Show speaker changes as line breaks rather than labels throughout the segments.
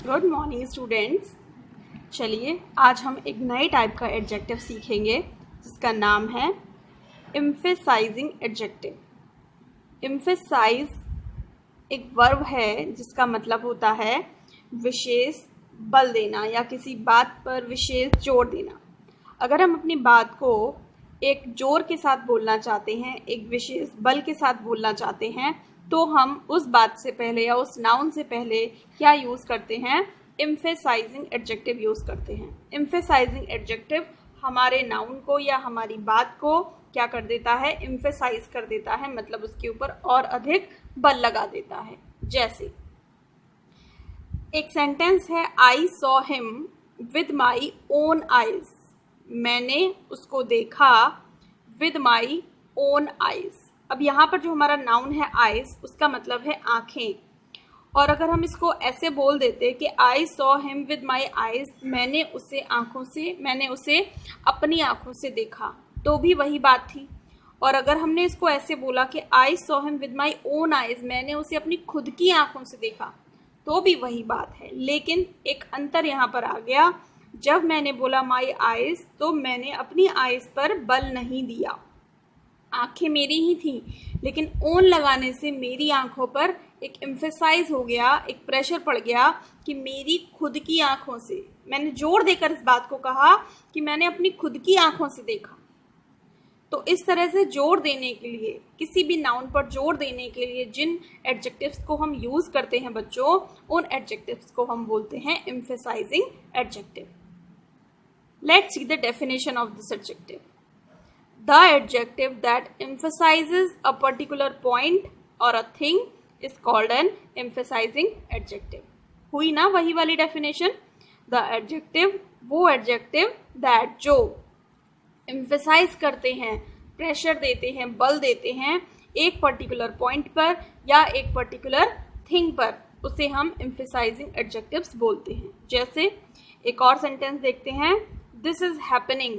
Good morning students. चलिए आज हम एक नए टाइप का एडजेक्टिव सीखेंगे जिसका नाम है एम्फेसाइजिंग एडजेक्टिव। एम्फेसाइज एक वर्ब है जिसका मतलब होता है विशेष बल देना या किसी बात पर विशेष जोर देना। अगर हम अपनी बात को एक जोर के साथ बोलना चाहते हैं, एक विशेष बल के साथ बोलना चाहते हैं, तो हम उस बात से पहले या उस नाउन से पहले क्या यूज़ करते हैं? एम्फेसाइजिंग एडजेक्टिव यूज़ करते हैं। एम्फेसाइजिंग एडजेक्टिव हमारे नाउन को या हमारी बात को क्या कर देता है? एम्फेसाइज कर देता है, मतलब उसके ऊपर और अधिक बल लगा देता है। जैसे एक सेंटेंस है, I saw him with my own eyes. मैंने उसको देखा विद माई ओन आइज। अब यहाँ पर जो हमारा नाउन है आइज, उसका मतलब है आंखें। और अगर हम इसको ऐसे बोल देते कि I saw him with my eyes, मैंने उसे अपनी आंखों से देखा, तो भी वही बात थी। और अगर हमने इसको ऐसे बोला कि I saw him with my own eyes, मैंने उसे अपनी खुद की आंखों से देखा, तो भी वही बात है। लेकिन एक अंतर यहाँ पर आ गया। जब मैंने बोला माई आइज, तो मैंने अपनी आइज पर बल नहीं दिया, आंखें मेरी ही थी, लेकिन ओन लगाने से मेरी आंखों पर एक एम्फेसाइज हो गया, एक प्रेशर पड़ गया कि मेरी खुद की आंखों से। मैंने जोर देकर इस बात को कहा कि मैंने अपनी खुद की आंखों से देखा। तो इस तरह से जोर देने के लिए, किसी भी नाउन पर जोर देने के लिए जिन एडजेक्टिव्स को हम यूज करते हैं बच्चों, उन एडजेक्टिव्स को हम बोलते हैं emphasizing adjective. Let's see the definition of this adjective. The adjective that emphasizes a particular point or a thing is called an emphasizing adjective। हुई ना वही वाली डेफिनेशन। The adjective, वो adjective that जो emphasize करते हैं, प्रेशर देते हैं, बल देते हैं एक पर्टिकुलर पॉइंट पर या एक पर्टिकुलर थिंग पर, उसे हम emphasizing adjectives बोलते हैं। जैसे एक और सेंटेंस देखते हैं, This is happening,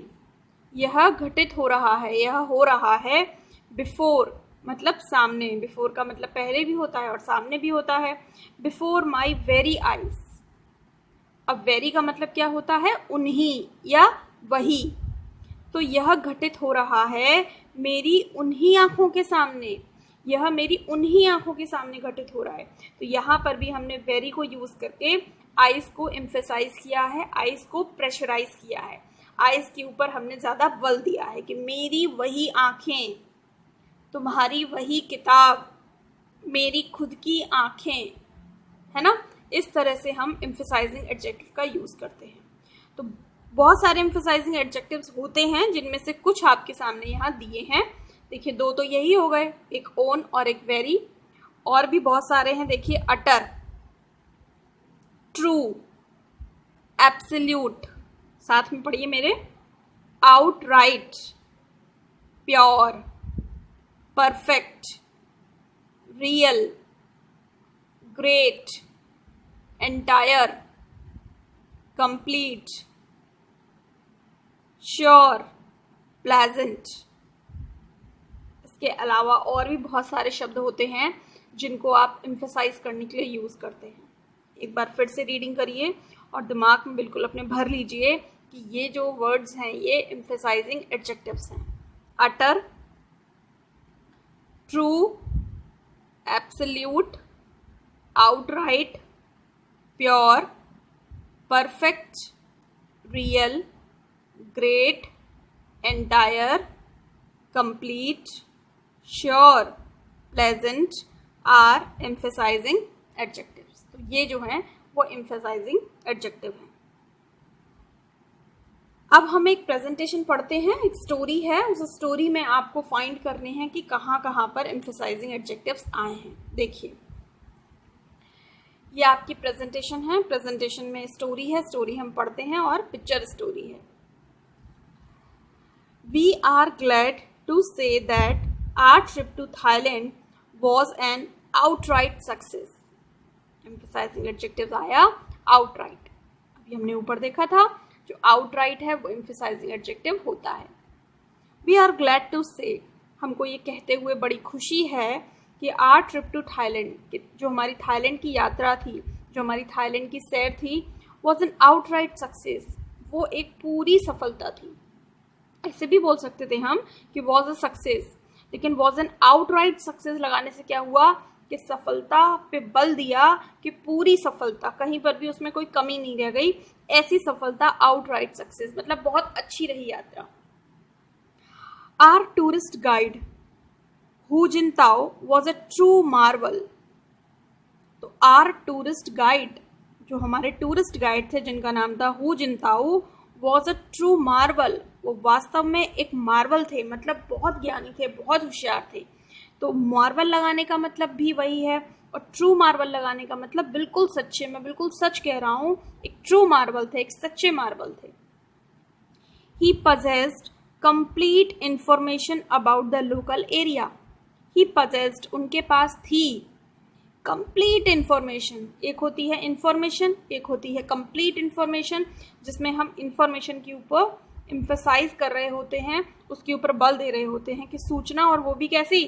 यह घटित हो रहा है, यह हो रहा है। बिफोर मतलब सामने, बिफोर का मतलब पहले भी होता है और सामने भी होता है। Before my very eyes. अब वेरी का मतलब क्या होता है? उन्हीं या वही। तो यह घटित हो रहा है मेरी उन्हीं आंखों के सामने, यह मेरी उन्हीं आंखों के सामने घटित हो रहा है। तो यहाँ पर भी हमने वेरी को यूज करके आइज को एम्फेसाइज किया है, आइज को प्रेशराइज किया है, आइज के ऊपर हमने ज्यादा बल दिया है कि मेरी वही आंखें, तुम्हारी वही किताब, मेरी खुद की आंखें, है ना। इस तरह से हम एम्फेसाइजिंग एडजेक्टिव का यूज करते हैं। तो बहुत सारे एम्फेसाइजिंग एडजेक्टिव्स होते हैं, जिनमें से कुछ आपके सामने यहाँ दिए हैं। देखिए, दो तो यही हो गए, एक ओन और एक वेरी। और भी बहुत सारे हैं, देखिए अटर, ट्रू, एब्सोल्यूट, साथ में पढ़िए मेरे, outright, pure, perfect, real, great, entire, complete, sure, pleasant. इसके अलावा और भी बहुत सारे शब्द होते हैं जिनको आप एम्फेसाइज करने के लिए यूज करते हैं। एक बार फिर से रीडिंग करिए और दिमाग में बिल्कुल अपने भर लीजिए कि ये जो वर्ड्स हैं ये एम्फेसाइजिंग एडजेक्टिव्स हैं। Utter, true, absolute, outright, pure, perfect, real, great, entire, complete, sure, pleasant are emphasizing adjectives. तो ये जो हैं वो एम्फेसाइजिंग एडजेक्टिव हैं। अब हम एक प्रेजेंटेशन पढ़ते हैं, एक स्टोरी है, उस स्टोरी में आपको फाइंड करने हैं कि कहाँ कहाँ पर एम्फेसाइजिंग एडजेक्टिव्स आए हैं। देखिए, ये आपकी प्रेजेंटेशन है, प्रेजेंटेशन में स्टोरी है, स्टोरी हम पढ़ते हैं और पिक्चर स्टोरी है। We are glad to say that our trip to Thailand was an outright success। Emphasizing adjective आया outright। अभी हमने ऊपर देखा था, जो outright है वो एम्फेसाइजिंग एडजेक्टिव होता है। We are glad to say, हमको ये कहते हुए बड़ी खुशी है कि आर ट्रिप टू थाईलैंड, जो हमारी थाईलैंड की यात्रा थी, जो हमारी थाईलैंड की सैर थी, वॉज एन आउटराइट सक्सेस, वो एक पूरी सफलता थी। ऐसे भी बोल सकते थे हम कि वॉज अ सक्सेस, लेकिन वॉज एन आउटराइट सक्सेस लगाने से क्या हुआ कि सफलता पे बल दिया कि पूरी सफलता, कहीं पर भी उसमें कोई कमी नहीं रह गई, ऐसी सफलता आउटराइट सक्सेस, मतलब बहुत अच्छी रही यात्रा। Our tourist guide Hu Jintao was a true marvel. तो आर टूरिस्ट गाइड, जो हमारे टूरिस्ट गाइड थे जिनका नाम था Hu Jintao, was a true marvel, वो वास्तव में एक मार्वल थे, मतलब बहुत ज्ञानी थे, बहुत होशियार थे। तो मार्वल लगाने का मतलब भी वही है, और ट्रू मार्वल लगाने का मतलब बिल्कुल सच्चे, मैं बिल्कुल सच कह रहा हूं, एक ट्रू मार्वल थे, एक सच्चे मार्वल थे। ही possessed complete information about the local area. He possessed, उनके पास थी, कंप्लीट इंफॉर्मेशन, एक होती है इंफॉर्मेशन, एक होती है कंप्लीट इंफॉर्मेशन, जिसमें हम इंफॉर्मेशन के ऊपर एम्फसाइज कर रहे होते हैं, उसके ऊपर बल दे रहे होते हैं कि सूचना, और वो भी कैसी,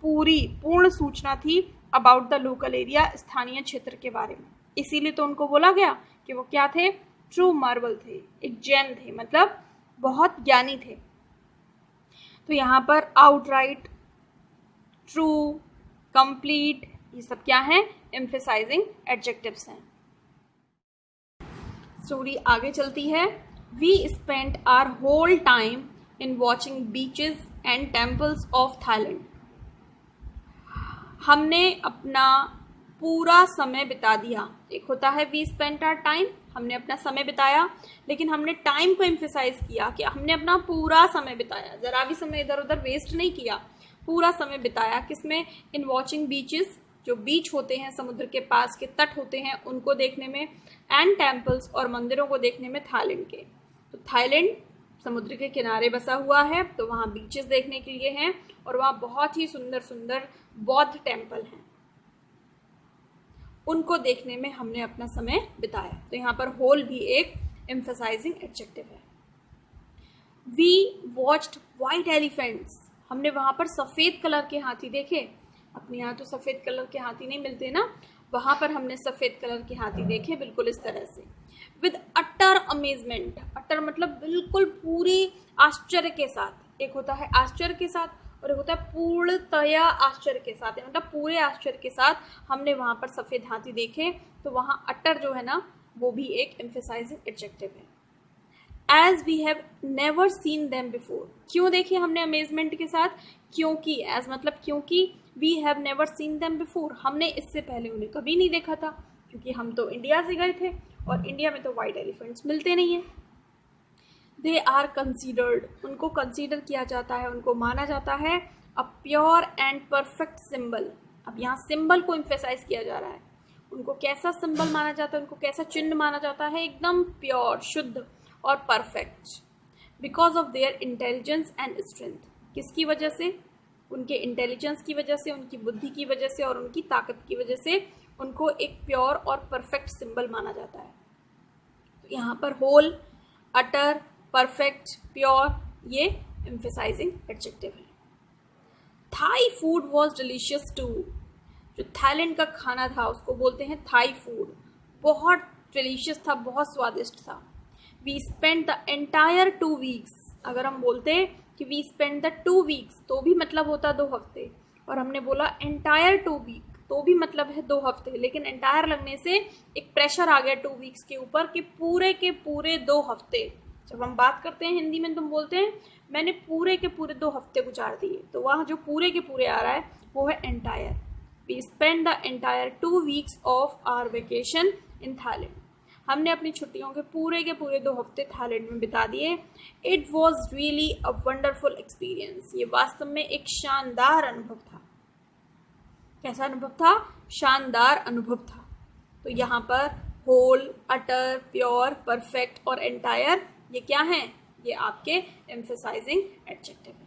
पूरी पूर्ण सूचना थी अबाउट द लोकल एरिया, स्थानीय क्षेत्र के बारे में। इसीलिए तो उनको बोला गया कि वो क्या थे, ट्रू मार्वल थे, एक जेम थे, मतलब बहुत ज्ञानी थे। तो यहाँ पर आउटराइट, ट्रू, कंप्लीट, ये सब क्या है, एम्फेसाइजिंग एडजेक्टिव्स हैं। स्टोरी आगे चलती है। We spent our whole time in watching beaches and temples of Thailand. हमने अपना पूरा समय बिता दिया। एक होता है वी स्पेंट आवर टाइम, हमने अपना समय बिताया, लेकिन हमने टाइम को एम्फेसाइज किया कि हमने अपना पूरा समय बिताया, जरा भी समय इधर उधर वेस्ट नहीं किया, पूरा समय बिताया किसमें, इन वॉचिंग बीचेस, जो बीच होते हैं समुद्र के पास के तट होते हैं उनको देखने में, एंड टेम्पल्स, और मंदिरों को देखने में थाईलैंड के। तो थाईलैंड समुद्र के किनारे बसा हुआ है, तो वहाँ बीचेस देखने के लिए हैं, और वहाँ बहुत ही सुंदर सुंदर बौद्ध टेम्पल हैं, उनको देखने में हमने अपना समय बिताया। तो यहाँ पर होल भी एक एम्फसाइजिंग एडजेक्टिव है। वी वॉच्ड व्हाइट एलिफेंट्स, हमने वहां पर सफेद कलर के हाथी देखे। अपने यहाँ तो सफेद कलर के हाथी नहीं मिलते ना, वहां पर हमने सफेद कलर के हाथी देखे, बिल्कुल इस तरह से। विद अटर अमेजमेंट, अटर मतलब बिल्कुल पूरी आश्चर्य के साथ, एक होता है आश्चर्य के साथ और एक होता है पूर्णतया आश्चर्य के साथ, मतलब पूरे आश्चर्य के साथ हमने वहां पर सफेद हाथी देखे। तो वहां अटर जो है ना, वो भी एक एम्फेसाइजिंग एडजेक्टिव है। As we have never seen them before, क्यों देखे हमने अमेजमेंट के साथ, क्योंकि, एज मतलब क्योंकि, we have never seen them before, हमने इससे पहले उन्हें कभी नहीं देखा था, क्योंकि हम तो इंडिया से गए थे और इंडिया में तो व्हाइट एलिफेंट्स मिलते नहीं है। दे आर कंसीडर्ड, उनको कंसीडर किया जाता है, उनको माना जाता है a pure and perfect symbol. अब यहाँ सिंबल को एम्फेसाइज किया जा रहा है, उनको कैसा सिंबल माना जाता है, उनको कैसा चिन्ह माना जाता है, एकदम प्योर, शुद्ध और perfect. Because of their intelligence and strength, किसकी वजह से, उनके इंटेलिजेंस की वजह से, उनकी बुद्धि की वजह से और उनकी ताकत की वजह से उनको एक प्योर और परफेक्ट सिंबल माना जाता है। तो यहाँ पर होल, अटर, परफेक्ट, प्योर, ये एम्फेसाइजिंग एडजेक्टिव है। Thai food was delicious too, जो थाईलैंड का खाना था उसको बोलते हैं थाई फूड, बहुत डिलीशियस था, बहुत स्वादिष्ट था। We spend the entire 2 weeks, अगर हम बोलते कि वी स्पेंड द 2 वीक्स तो भी मतलब होता 2 हफ्ते, और हमने बोला एंटायर 2 वीक तो भी मतलब है 2 हफ्ते, लेकिन एंटायर लगने से एक प्रेशर आ गया 2 वीक्स के ऊपर कि पूरे के पूरे 2 हफ्ते। जब हम बात करते हैं हिंदी में, तुम बोलते हैं मैंने पूरे के पूरे 2 हफ्ते गुजार दिए, तो वहाँ जो पूरे के पूरे आ रहा है वो है entire. We spend the entire 2 weeks of our vacation in Thailand, हमने अपनी छुट्टियों के पूरे 2 हफ्ते थाईलैंड में बिता दिए। It was really a wonderful experience, ये वास्तव में एक शानदार अनुभव था। कैसा अनुभव था, शानदार अनुभव था। तो यहाँ पर होल, अटर, प्योर, परफेक्ट और एंटायर, ये क्या हैं, ये आपके एम्फेसाइजिंग एडजेक्टिव है।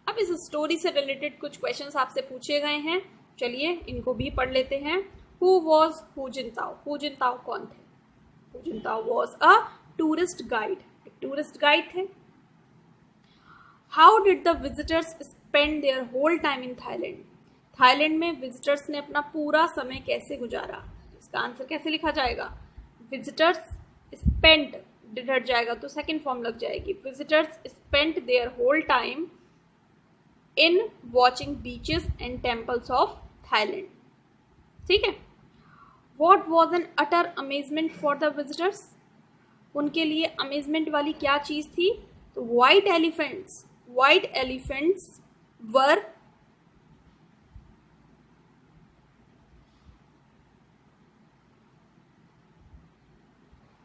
अब इस स्टोरी से रिलेटेड कुछ क्वेश्चंस आपसे पूछे गए हैं, चलिए इनको भी पढ़ लेते हैं। Who was Hu Jintao, Hu Jintao कौन थे, Hu Jintao was a tourist guide, एक टूरिस्ट गाइड थे। How did the visitors spend their whole time in Thailand, Thailand में विजिटर्स ने अपना पूरा समय कैसे गुजारा, इसका आंसर कैसे लिखा जाएगा? विजिटर्स स्पेंट, डिड हट जाएगा तो सेकेंड फॉर्म लग जाएगी। Visitors spent their whole time in watching beaches and temples of Thailand. ठीक है। What was an utter amazement for the visitors? उनके लिए अमेजमेंट वाली क्या चीज थी? तो व्हाइट एलिफेंट्स वर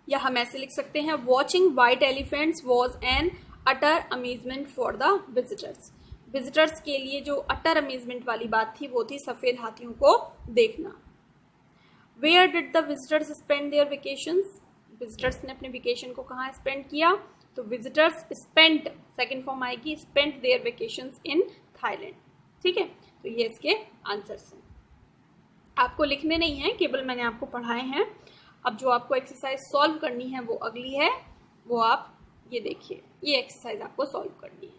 या हम ऐसे लिख सकते हैं, watching white elephants was an utter amazement for the visitors. Visitors के लिए जो अटर अमेजमेंट वाली बात थी वो थी सफेद हाथियों को देखना। Where did the visitors spend their vacations? Visitors ने अपने वेकेशन को कहाँ स्पेंड किया? तो विजिटर्स स्पेंट, सेकेंड फॉर्म आएगी, spent their vacations in Thailand. ठीक है, तो ये इसके आंसर्स हैं। आपको लिखने नहीं है, केवल मैंने आपको पढ़ाए हैं। अब जो आपको एक्सरसाइज सॉल्व करनी है वो अगली है, वो आप ये देखिए, ये एक्सरसाइज आपको सॉल्व करनी है।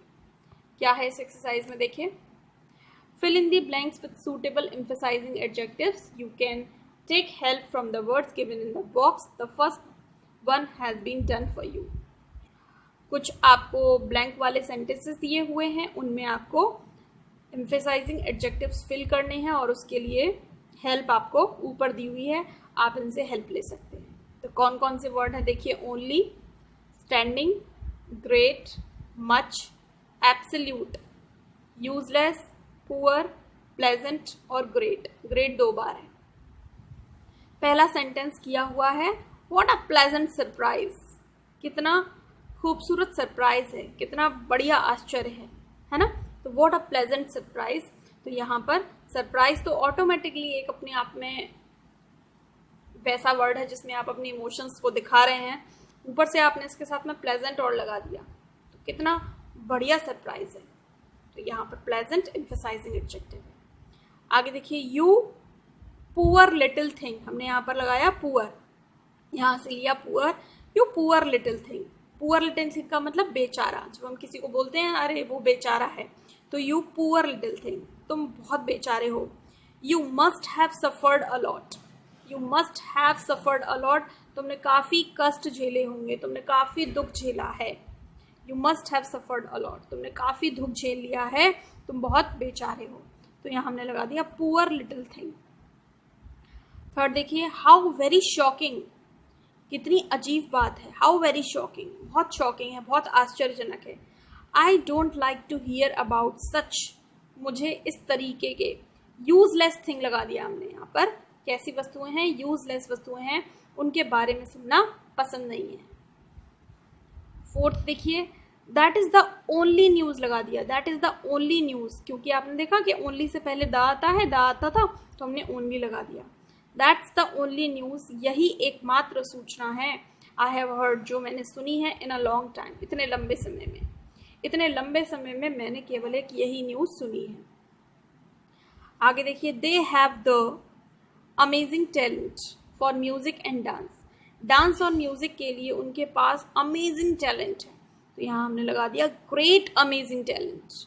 क्या है इस एक्सरसाइज में? देखिए, fill in the blanks with suitable emphasising adjectives. You can take help from the words given in the box. The first one has been done for you. कुछ आपको ब्लैंक वाले सेंटेंसेस दिए हुए हैं, उनमें आपको एम्फसाइजिंग एडजेक्टिव्स फिल करने हैं और उसके लिए हेल्प आपको ऊपर दी हुई है, आप इनसे हेल्प ले सकते हैं। तो कौन कौन से वर्ड है देखिए, only, standing, great, much, absolute, useless, poor, pleasant और ग्रेट। ग्रेट 2 बार है। पहला सेंटेंस किया हुआ है, व्हाट अ प्लेजेंट सरप्राइज। कितना खूबसूरत सरप्राइज है, कितना बढ़िया आश्चर्य है ना। तो व्हाट अ प्लेजेंट सरप्राइज, तो यहाँ पर सरप्राइज तो ऑटोमेटिकली एक अपने आप में वैसा वर्ड है जिसमें आप अपने इमोशंस को दिखा रहे हैं, ऊपर से आपने इसके साथ में प्लेजेंट और लगा दिया, तो कितना बढ़िया सरप्राइज है। तो यहाँ पर प्लेजेंट एम्फसाइजिंग एडजेक्टिव है। आगे देखिए, यू पुअर लिटिल थिंग, हमने यहाँ पर लगाया पुअर, यहाँ से लिया poor, you poor little thing. Poor little thing का मतलब बेचारा। जब हम किसी को बोलते हैं अरे वो बेचारा है, तो यू पुअर लिटिल थिंग, तुम बहुत बेचारे हो। You must have suffered a lot, you must have suffered a lot, तुमने काफ़ी कष्ट झेले होंगे, तुमने काफ़ी दुख झेला है। You must have suffered a lot, तुमने काफ़ी दुख झेल लिया है, तुम बहुत बेचारे हो। तो यहाँ हमने लगा दिया पुअर लिटिल थिंग। थर्ड देखिए, हाउ वेरी शॉकिंग, कितनी अजीब बात है। हाउ वेरी शॉकिंग, बहुत शॉकिंग है, बहुत आश्चर्यजनक है। I don't like to hear about such, मुझे इस तरीके के। यूजलेस थिंग लगा दिया हमने यहाँ पर। कैसी वस्तुएं हैं? यूजलेस वस्तुएं हैं, उनके बारे में सुनना पसंद नहीं है। फोर्थ देखिए, that is the only news लगा दिया। That is the only news, क्योंकि आपने देखा कि ओनली से पहले द आता है, द आता था तो हमने ओनली लगा दिया। दैट्स द ओनली न्यूज, यही एकमात्र सूचना है। आई हैव हर्ड, जो मैंने सुनी है, इन अ लॉन्ग टाइम, इतने लंबे समय में, इतने लंबे समय में मैंने केवल एक यही न्यूज सुनी है। आगे देखिए, they have the amazing talent for music and dance. Dance और म्यूजिक के लिए उनके पास अमेजिंग टैलेंट है, तो यहाँ हमने लगा दिया ग्रेट अमेजिंग टैलेंट।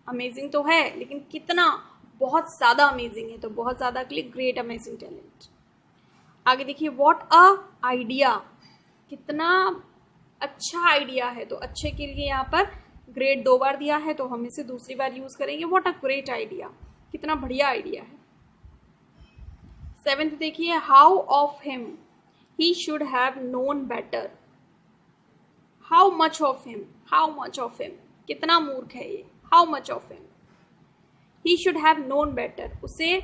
अमेजिंग तो है, लेकिन कितना, बहुत ज़्यादा अमेजिंग है, तो बहुत ज़्यादा के लिए ग्रेट अमेजिंग टैलेंट। आगे देखिए, व्हाट अ आइडिया, कितना अच्छा आइडिया है, तो अच्छे के लिए यहाँ पर ग्रेट 2 बार दिया है, तो हम इसे दूसरी बार यूज करेंगे। व्हाट अ ग्रेट आइडिया, कितना बढ़िया आइडिया है। 7th देखिए, how of him, he should have known better. How much of him, how much of him, कितना मूर्ख है ये। How much of him, he should have known better, उसे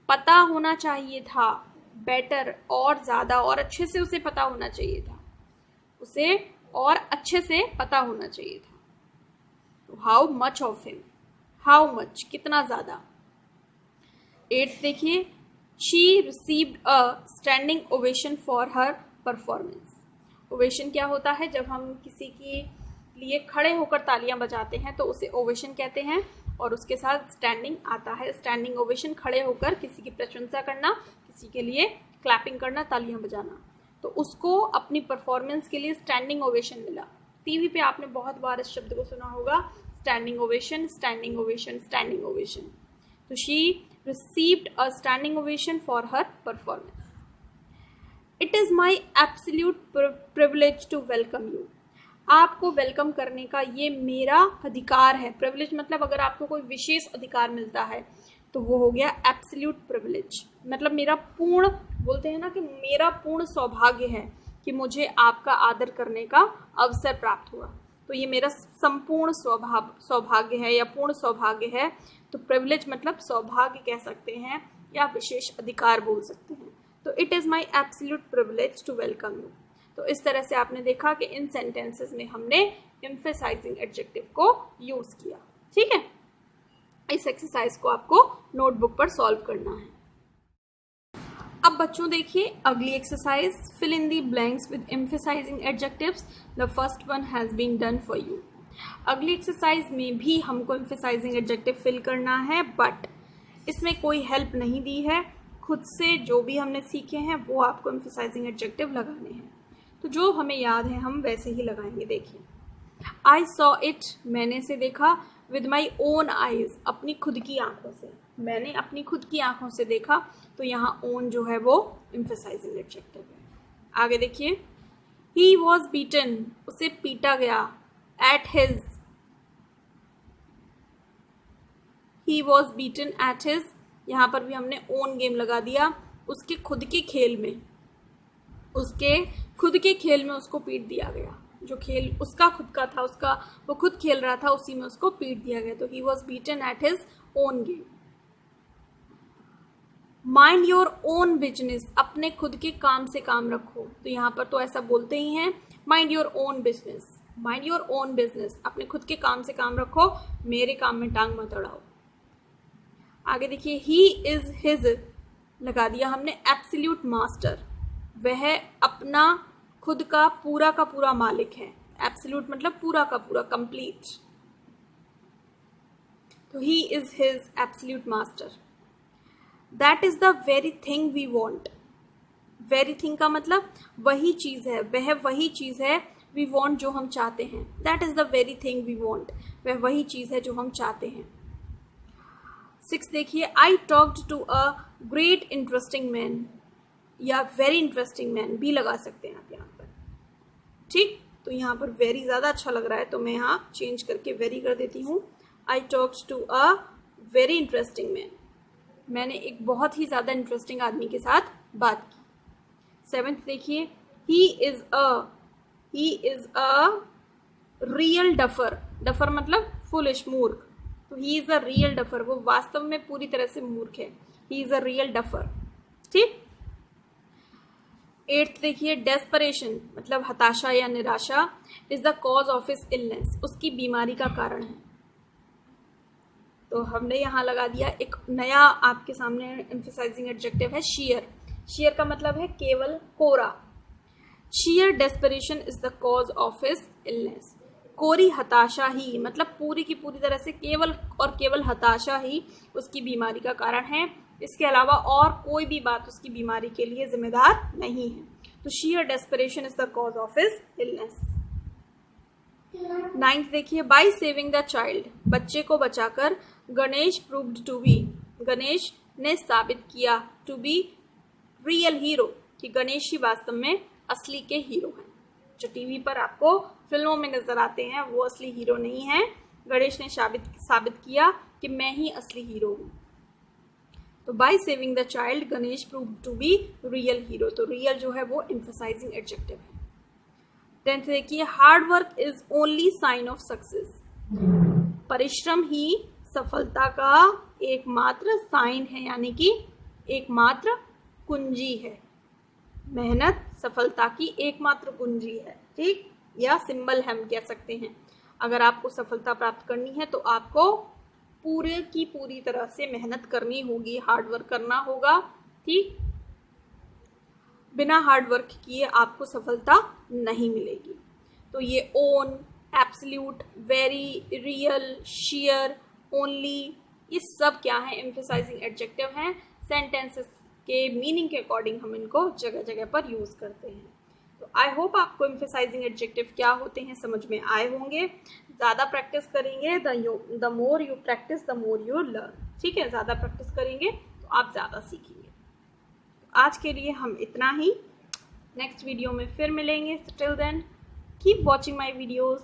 पता होना चाहिए था। बेटर, और ज़्यादा, और अच्छे से उसे पता होना चाहिए था, उसे और अच्छे से पता होना चाहिए था। तो how much of him, how much, कितना ज़्यादा। 8th देखिए, she received a standing ovation for her performance. Ovation क्या होता है? जब हम किसी के लिए खड़े होकर तालियां बजाते हैं तो उसे ओवेशन कहते हैं, और उसके साथ स्टैंडिंग आता है। स्टैंडिंग ओवेशन, खड़े होकर किसी की प्रशंसा करना, किसी के लिए क्लैपिंग करना, तालियां बजाना। तो उसको अपनी परफॉर्मेंस के लिए स्टैंडिंग ओवेशन मिला। टीवी पे आपने बहुत बार इस शब्द को सुना होगा, standing ovation, standing ovation, standing ovation. तो she received a standing ovation for her performance. It is my absolute privilege to welcome you. आपको वेलकम करने का ये मेरा अधिकार है। प्रिविलेज मतलब अगर आपको कोई विशेष अधिकार मिलता है तो वो हो गया एब्सोल्यूट प्रिविलेज, मतलब मेरा पूर्ण, बोलते हैं ना कि मेरा पूर्ण सौभाग्य है कि मुझे आपका आदर करने का अवसर प्राप्त हुआ। तो ये मेरा संपूर्ण सौभाग्य है या पूर्ण सौभाग्य है। तो प्रिविलेज मतलब सौभाग्य कह सकते हैं या विशेष अधिकार बोल सकते हैं। तो it is my absolute privilege to welcome you. तो इस तरह से आपने देखा कि इन सेंटेंसेस में हमने एम्फेसाइजिंग एडजेक्टिव को यूज किया। ठीक है, इस एक्सरसाइज को आपको नोटबुक पर सॉल्व करना है। अब बच्चों देखिए अगली exercise, fill in the blanks with emphasising adjectives. The first one has been done for you. अगली एक्सरसाइज में भी हमको एम्फेसाइजिंग एडजेक्टिव फिल करना है, बट इसमें कोई हेल्प नहीं दी है। खुद से जो भी हमने सीखे हैं वो आपको एम्फेसाइजिंग एडजेक्टिव लगाने हैं। तो जो हमें याद है हम वैसे ही लगाएंगे। देखिए, आई सॉ इट, मैंने से देखा, विद माई ओन आईज, अपनी खुद की आंखों से, मैंने अपनी खुद की आंखों से देखा। तो यहाँ ओन जो है वो एम्फेसाइजिंग एडजेक्टिव है। आगे देखिए, ही वॉज बीटन, उसे पीटा गया, at his, he was beaten at his, यहाँ पर भी हमने ओन गेम लगा दिया। उसके खुद के खेल में, उसके खुद के खेल में उसको पीट दिया गया। जो खेल उसका खुद का था, उसका वो खुद खेल रहा था, उसी में उसको पीट दिया गया। तो he was beaten at his own game. Mind your own business, अपने खुद के काम से काम रखो। तो यहाँ पर तो ऐसा बोलते ही हैं, mind your own business, mind your own business, अपने खुद के काम से काम रखो, मेरे काम में टांग मत अड़ाओ। आगे देखिए, ही इज हिज, लगा दिया हमने एब्सोल्यूट मास्टर, वह अपना खुद का पूरा मालिक है। एब्सोल्यूट मतलब पूरा का पूरा, कंप्लीट। तो he is his absolute master. That is the very thing we want, very thing का मतलब वही चीज है, वह वही चीज है, वी वॉन्ट जो हम चाहते हैं, that is the very thing we want, वह वही चीज है जो हम चाहते हैं। 6 देखिए, I talked to a great interesting man, या वेरी इंटरेस्टिंग मैन भी लगा सकते हैं आप यहाँ पर। ठीक, तो यहाँ पर वेरी ज़्यादा अच्छा लग रहा है तो मैं यहाँ चेंज करके वेरी कर देती हूँ। I talked to a very interesting man, मैंने एक बहुत ही ज़्यादा इंटरेस्टिंग आदमी के साथ बात की। 7 देखिए, he is a real duffer, duffer मतलब फुलिश, मूर्ख। तो he is a real duffer, वो वास्तव में पूरी तरह से मूर्ख है। He is a real duffer. ठीक। 8 देखिए, डेस्परेशन मतलब हताशा या निराशा, is the cause of his illness, उसकी बीमारी का कारण है। तो हमने यहाँ लगा दिया एक नया आपके सामने एम्फेसाइजिंग एडजेक्टिव है, शियर। शियर का मतलब है केवल, कोरा। Sheer desperation is the cause of his illness, कोरी हताशा ही मतलब पूरी की पूरी तरह से केवल और केवल हताशा ही उसकी बीमारी का कारण है। इसके अलावा और कोई भी बात उसकी बीमारी के लिए जिम्मेदार नहीं है। तो sheer desperation is the cause of his illness. 9 देखिए, बाय सेविंग द चाइल्ड, बच्चे को बचाकर, Ganesh proved to be, Ganesh ने साबित किया, टू बी रियल हीरो, कि गणेश ही वास्तव में असली के हीरो हैं। जो टीवी पर आपको फिल्मों में नजर आते हैं वो असली हीरो नहीं है। गणेश ने साबित किया कि मैं ही असली हीरो हूँ। तो by saving the child Ganesh proved to be real hero. तो रियल जो है वो एम्फसाइजिंग एडजेक्टिव है। 10 देखिए, hard work is only sign of success, परिश्रम ही सफलता का एकमात्र साइन है, यानी कि एकमात्र कुंजी है। मेहनत सफलता की एकमात्र कुंजी है। ठीक, या सिंबल हम कह सकते हैं। अगर आपको सफलता प्राप्त करनी है तो आपको पूरे की पूरी तरह से मेहनत करनी होगी, हार्ड वर्क करना होगा। ठीक, बिना हार्ड वर्क किए आपको सफलता नहीं मिलेगी। तो ये own, absolute, very, real, shear, only, ये सब क्या है? एम्फसाइजिंग एडजेक्टिव हैं। सेंटेंसेस के मीनिंग के अकॉर्डिंग हम इनको जगह जगह पर यूज करते हैं। तो आई होप आपको एम्फसाइजिंग एडजेक्टिव क्या होते हैं समझ में आए होंगे। ज़्यादा प्रैक्टिस करेंगे, the more you practice the more you learn. ठीक है, ज़्यादा प्रैक्टिस करेंगे तो आप ज़्यादा सीखेंगे। तो आज के लिए हम इतना ही। नेक्स्ट वीडियो में फिर मिलेंगे। Till then keep watching my videos.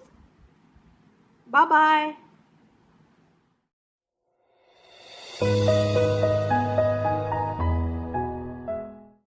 Bye bye.